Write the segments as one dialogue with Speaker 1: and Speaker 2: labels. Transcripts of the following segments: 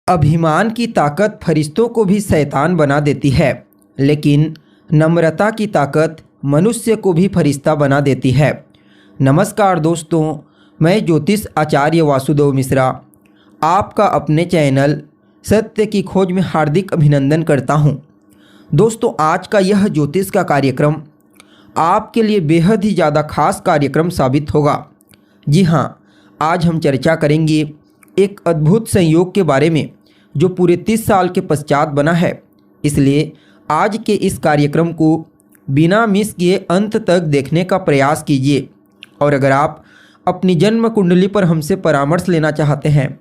Speaker 1: अभिमान की ताकत फरिश्तों को भी शैतान बना देती है, लेकिन नम्रता की ताकत मनुष्य को भी फरिश्ता बना देती है। नमस्कार दोस्तों, मैं ज्योतिष आचार्य वासुदेव मिश्रा आपका अपने चैनल सत्य की खोज में हार्दिक अभिनंदन करता हूं। दोस्तों, आज का यह ज्योतिष का कार्यक्रम आपके लिए बेहद ही ज़्यादा खास कार्यक्रम साबित होगा। जी हाँ, आज हम चर्चा करेंगे एक अद्भुत संयोग के बारे में जो पूरे 30 साल के पश्चात बना है। इसलिए आज के इस कार्यक्रम को बिना मिस किए अंत तक देखने का प्रयास कीजिए। और अगर आप अपनी जन्म कुंडली पर हमसे परामर्श लेना चाहते हैं,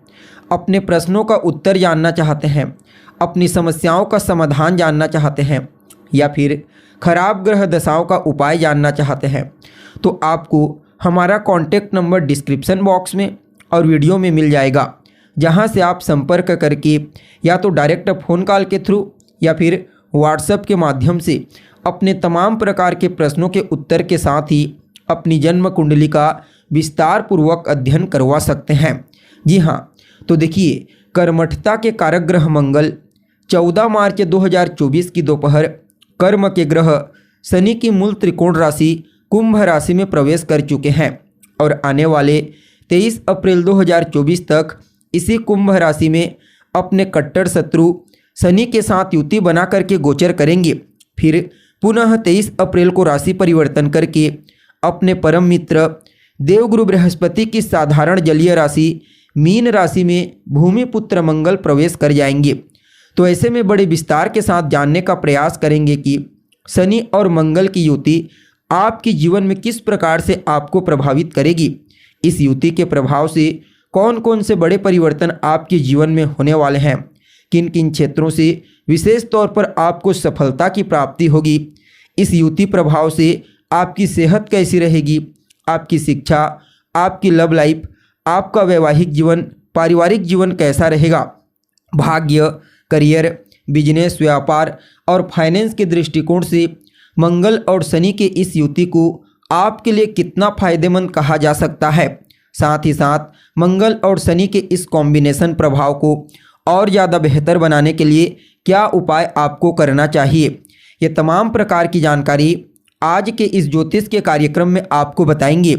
Speaker 1: अपने प्रश्नों का उत्तर जानना चाहते हैं, अपनी समस्याओं का समाधान जानना चाहते हैं या फिर खराब ग्रह दशाओं का उपाय जानना चाहते हैं, तो आपको हमारा कॉन्टैक्ट नंबर डिस्क्रिप्शन बॉक्स में और वीडियो में मिल जाएगा, जहां से आप संपर्क करके या तो डायरेक्ट फ़ोन कॉल के थ्रू या फिर व्हाट्सएप के माध्यम से अपने तमाम प्रकार के प्रश्नों के उत्तर के साथ ही अपनी जन्म कुंडली का विस्तार पूर्वक अध्ययन करवा सकते हैं। जी हाँ, तो देखिए, कर्मठता के कारक ग्रह मंगल 14 मार्च 2024 की दोपहर कर्म के ग्रह शनि की मूल त्रिकोण राशि कुंभ राशि में प्रवेश कर चुके हैं और आने वाले 23 अप्रैल 2024 तक इसी कुंभ राशि में अपने कट्टर शत्रु शनि के साथ युति बना करके गोचर करेंगे। फिर पुनः 23 अप्रैल को राशि परिवर्तन करके अपने परम मित्र देवगुरु बृहस्पति की साधारण जलीय राशि मीन राशि में भूमिपुत्र मंगल प्रवेश कर जाएंगे। तो ऐसे में बड़े विस्तार के साथ जानने का प्रयास करेंगे कि शनि और मंगल की युति आपके जीवन में किस प्रकार से आपको प्रभावित करेगी। इस युति के प्रभाव से कौन कौन से बड़े परिवर्तन आपके जीवन में होने वाले हैं, किन किन क्षेत्रों से विशेष तौर पर आपको सफलता की प्राप्ति होगी, इस युति प्रभाव से आपकी सेहत कैसी रहेगी, आपकी शिक्षा, आपकी लव लाइफ, आपका वैवाहिक जीवन, पारिवारिक जीवन कैसा रहेगा, भाग्य, करियर, बिजनेस, व्यापार और फाइनेंस के दृष्टिकोण से मंगल और शनि के इस युति को आपके लिए कितना फायदेमंद कहा जा सकता है। साथ ही साथ मंगल और शनि के इस कॉम्बिनेशन प्रभाव को और ज़्यादा बेहतर बनाने के लिए क्या उपाय आपको करना चाहिए, ये तमाम प्रकार की जानकारी आज के इस ज्योतिष के कार्यक्रम में आपको बताएंगे।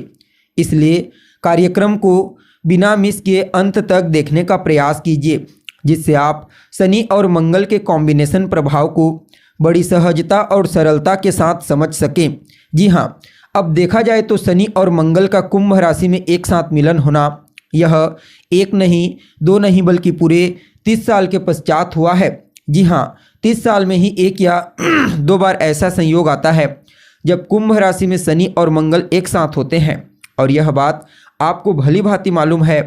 Speaker 1: इसलिए कार्यक्रम को बिना मिस किए अंत तक देखने का प्रयास कीजिए, जिससे आप शनि और मंगल के कॉम्बिनेशन प्रभाव को बड़ी सहजता और सरलता के साथ समझ सकें। जी हाँ, अब देखा जाए तो शनि और मंगल का कुंभ राशि में एक साथ मिलन होना यह एक नहीं, दो नहीं, बल्कि पूरे 30 साल के पश्चात हुआ है। जी हाँ, 30 साल में ही एक या दो बार ऐसा संयोग आता है जब कुंभ राशि में शनि और मंगल एक साथ होते हैं। और यह बात आपको भली भांति मालूम है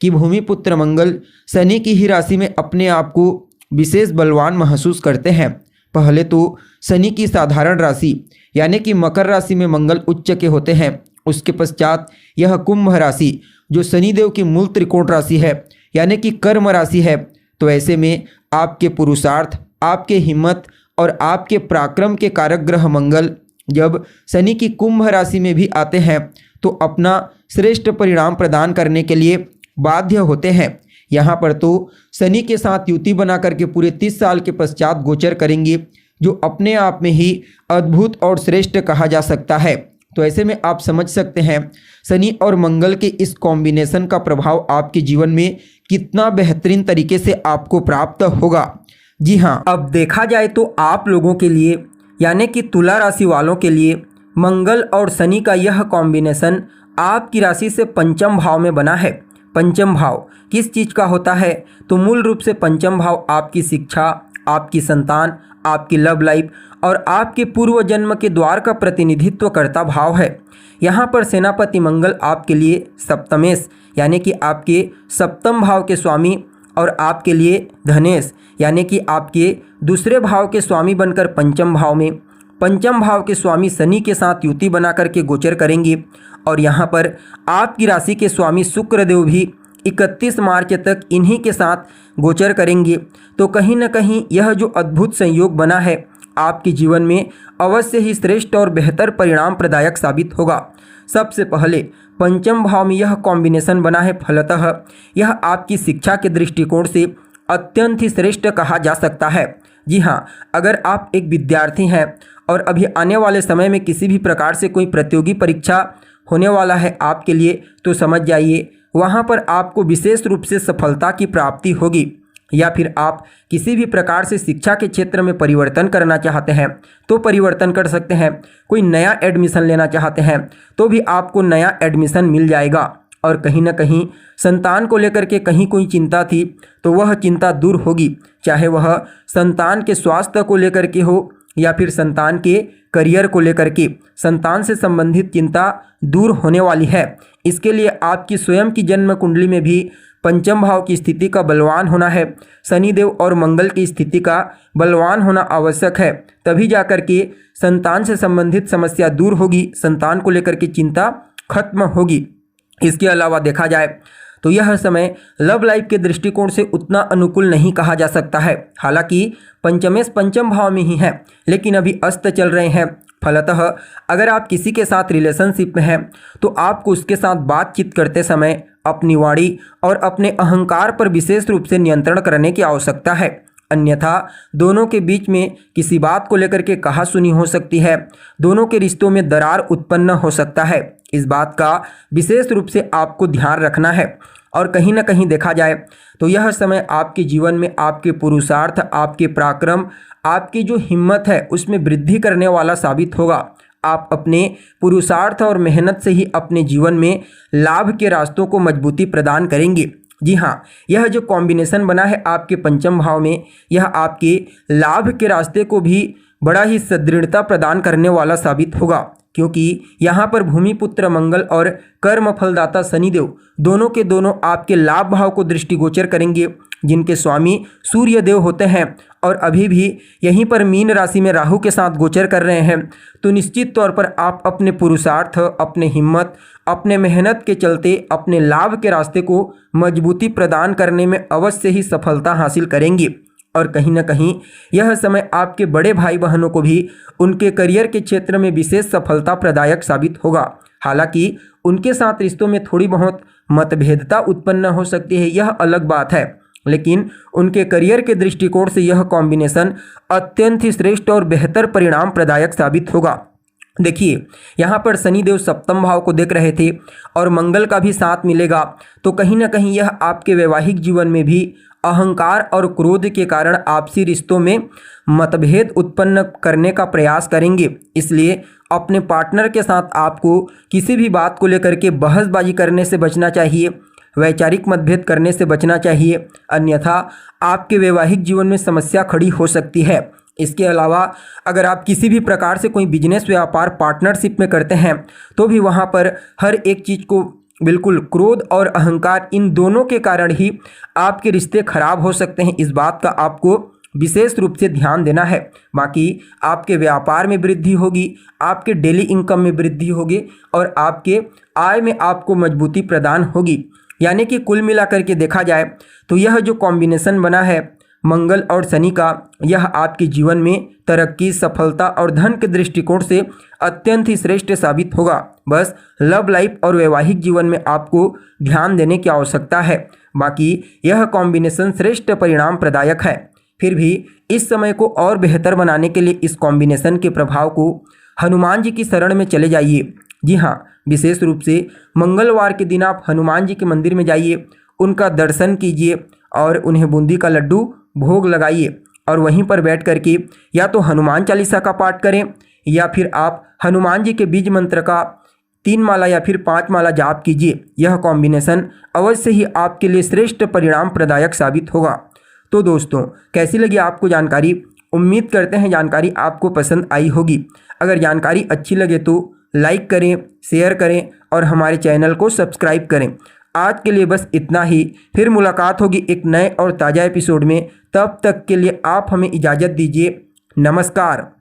Speaker 1: कि भूमिपुत्र मंगल शनि की ही राशि में अपने आप को विशेष बलवान महसूस करते हैं। पहले तो शनि की साधारण राशि यानी कि मकर राशि में मंगल उच्च के होते हैं। उसके पश्चात यह कुंभ राशि जो शनिदेव की मूल त्रिकोण राशि है यानी कि कर्म राशि है। तो ऐसे में आपके पुरुषार्थ, आपके हिम्मत और आपके पराक्रम के कारक ग्रह मंगल जब शनि की कुंभ राशि में भी आते हैं तो अपना श्रेष्ठ परिणाम प्रदान करने के लिए बाध्य होते हैं। यहाँ पर तो शनि के साथ युति बना करके पूरे 30 साल के पश्चात गोचर करेंगे, जो अपने आप में ही अद्भुत और श्रेष्ठ कहा जा सकता है। तो ऐसे में आप समझ सकते हैं शनि और मंगल के इस कॉम्बिनेशन का प्रभाव आपके जीवन में कितना बेहतरीन तरीके से आपको प्राप्त होगा। जी हाँ, अब देखा जाए तो आप लोगों के लिए यानी कि तुला राशि वालों के लिए मंगल और शनि का यह कॉम्बिनेशन आपकी राशि से पंचम भाव में बना है। पंचम भाव किस चीज़ का होता है? तो मूल रूप से पंचम भाव आपकी शिक्षा, आपकी संतान, आपकी लव लाइफ और आपके पूर्व जन्म के द्वार का प्रतिनिधित्व करता भाव है। यहाँ पर सेनापति मंगल आपके लिए सप्तमेश यानी कि आपके सप्तम भाव के स्वामी और आपके लिए धनेश यानी कि आपके दूसरे भाव के स्वामी बनकर पंचम भाव के स्वामी शनि के साथ युति बना करके गोचर करेंगे। और यहाँ पर आपकी राशि के स्वामी शुक्रदेव भी 31 मार्च तक इन्हीं के साथ गोचर करेंगे। तो कहीं ना कहीं यह जो अद्भुत संयोग बना है आपके जीवन में अवश्य ही श्रेष्ठ और बेहतर परिणाम प्रदायक साबित होगा। सबसे पहले पंचम भाव में यह कॉम्बिनेशन बना है, फलतः यह आपकी शिक्षा के दृष्टिकोण से अत्यंत ही श्रेष्ठ कहा जा सकता है। जी हाँ, अगर आप एक विद्यार्थी हैं और अभी आने वाले समय में किसी भी प्रकार से कोई प्रतियोगी परीक्षा होने वाला है आपके लिए, तो समझ जाइए वहाँ पर आपको विशेष रूप से सफलता की प्राप्ति होगी। या फिर आप किसी भी प्रकार से शिक्षा के क्षेत्र में परिवर्तन करना चाहते हैं तो परिवर्तन कर सकते हैं। कोई नया एडमिशन लेना चाहते हैं तो भी आपको नया एडमिशन मिल जाएगा। और कहीं ना कहीं संतान को लेकर के कहीं कोई चिंता थी तो वह चिंता दूर होगी, चाहे वह संतान के स्वास्थ्य को लेकर के हो या फिर संतान के करियर को लेकर के। संतान से संबंधित चिंता दूर होने वाली है। इसके लिए आपकी स्वयं की जन्म कुंडली में भी पंचम भाव की स्थिति का बलवान होना है, शनिदेव और मंगल की स्थिति का बलवान होना आवश्यक है। तभी जाकर के संतान से संबंधित समस्या दूर होगी, संतान को लेकर के चिंता खत्म होगी। इसके अलावा देखा जाए तो यह समय लव लाइफ के दृष्टिकोण से उतना अनुकूल नहीं कहा जा सकता है। हालांकि पंचमेश पंचम भाव में ही है, लेकिन अभी अस्त चल रहे हैं। फलतः अगर आप किसी के साथ रिलेशनशिप में हैं तो आपको उसके साथ बातचीत करते समय अपनी वाणी और अपने अहंकार पर विशेष रूप से नियंत्रण करने की आवश्यकता है। अन्यथा दोनों के बीच में किसी बात को लेकर के कहासुनी हो सकती है, दोनों के रिश्तों में दरार उत्पन्न हो सकता है। इस बात का विशेष रूप से आपको ध्यान रखना है। और कहीं ना कहीं देखा जाए तो यह समय आपके जीवन में आपके पुरुषार्थ, आपके पराक्रम, आपकी जो हिम्मत है उसमें वृद्धि करने वाला साबित होगा। आप अपने पुरुषार्थ और मेहनत से ही अपने जीवन में लाभ के रास्तों को मजबूती प्रदान करेंगे। जी हाँ, यह जो कॉम्बिनेशन बना है आपके पंचम भाव में, यह आपके लाभ के रास्ते को भी बड़ा ही सुदृढ़ता प्रदान करने वाला साबित होगा, क्योंकि यहाँ पर भूमिपुत्र मंगल और कर्म फलदाता शनिदेव दोनों के दोनों आपके लाभ भाव को दृष्टिगोचर करेंगे, जिनके स्वामी सूर्य देव होते हैं और अभी भी यहीं पर मीन राशि में राहु के साथ गोचर कर रहे हैं। तो निश्चित तौर पर आप अपने पुरुषार्थ, अपने हिम्मत, अपने मेहनत के चलते अपने लाभ के रास्ते को मजबूती प्रदान करने में अवश्य ही सफलता हासिल करेंगे। और कहीं ना कहीं यह समय आपके बड़े भाई बहनों को भी उनके करियर के क्षेत्र में विशेष सफलता प्रदायक साबित होगा। हालांकि उनके साथ रिश्तों में थोड़ी बहुत मतभेदता उत्पन्न हो सकती है, यह अलग बात है, लेकिन उनके करियर के दृष्टिकोण से यह कॉम्बिनेशन अत्यंत ही श्रेष्ठ और बेहतर परिणाम प्रदायक साबित होगा। देखिए, यहाँ पर शनिदेव सप्तम भाव को देख रहे थे और मंगल का भी साथ मिलेगा, तो कहीं ना कहीं यह आपके वैवाहिक जीवन में भी अहंकार और क्रोध के कारण आपसी रिश्तों में मतभेद उत्पन्न करने का प्रयास करेंगे। इसलिए अपने पार्टनर के साथ आपको किसी भी बात को लेकर के बहसबाजी करने से बचना चाहिए, वैचारिक मतभेद करने से बचना चाहिए, अन्यथा आपके वैवाहिक जीवन में समस्या खड़ी हो सकती है। इसके अलावा अगर आप किसी भी प्रकार से कोई बिजनेस, व्यापार, पार्टनरशिप में करते हैं तो भी वहाँ पर हर एक चीज़ को बिल्कुल क्रोध और अहंकार, इन दोनों के कारण ही आपके रिश्ते खराब हो सकते हैं। इस बात का आपको विशेष रूप से ध्यान देना है। बाकी आपके व्यापार में वृद्धि होगी, आपके डेली इनकम में वृद्धि होगी और आपके आय में आपको मजबूती प्रदान होगी। यानी कि कुल मिलाकर के देखा जाए तो यह जो कॉम्बिनेशन बना है मंगल और शनि का, यह आपके जीवन में तरक्की, सफलता और धन के दृष्टिकोण से अत्यंत ही श्रेष्ठ साबित होगा। बस लव लाइफ और वैवाहिक जीवन में आपको ध्यान देने की आवश्यकता है। बाकी यह कॉम्बिनेशन श्रेष्ठ परिणाम प्रदायक है। फिर भी इस समय को और बेहतर बनाने के लिए इस कॉम्बिनेशन के प्रभाव को हनुमान जी की शरण में चले जाइए। जी हाँ, विशेष रूप से मंगलवार के दिन आप हनुमान जी के मंदिर में जाइए, उनका दर्शन कीजिए और उन्हें बूंदी का लड्डू भोग लगाइए और वहीं पर बैठ करके या तो हनुमान चालीसा का पाठ करें या फिर आप हनुमान जी के बीज मंत्र का 3 माला या फिर 5 माला जाप कीजिए। यह कॉम्बिनेशन अवश्य ही आपके लिए श्रेष्ठ परिणाम प्रदायक साबित होगा। तो दोस्तों, कैसी लगी आपको जानकारी? उम्मीद करते हैं जानकारी आपको पसंद आई होगी। अगर जानकारी अच्छी लगे तो लाइक करें, शेयर करें और हमारे चैनल को सब्सक्राइब करें। आज के लिए बस इतना ही। फिर मुलाकात होगी एक नए और ताज़ा एपिसोड में। तब तक के लिए आप हमें इजाज़त दीजिए। नमस्कार।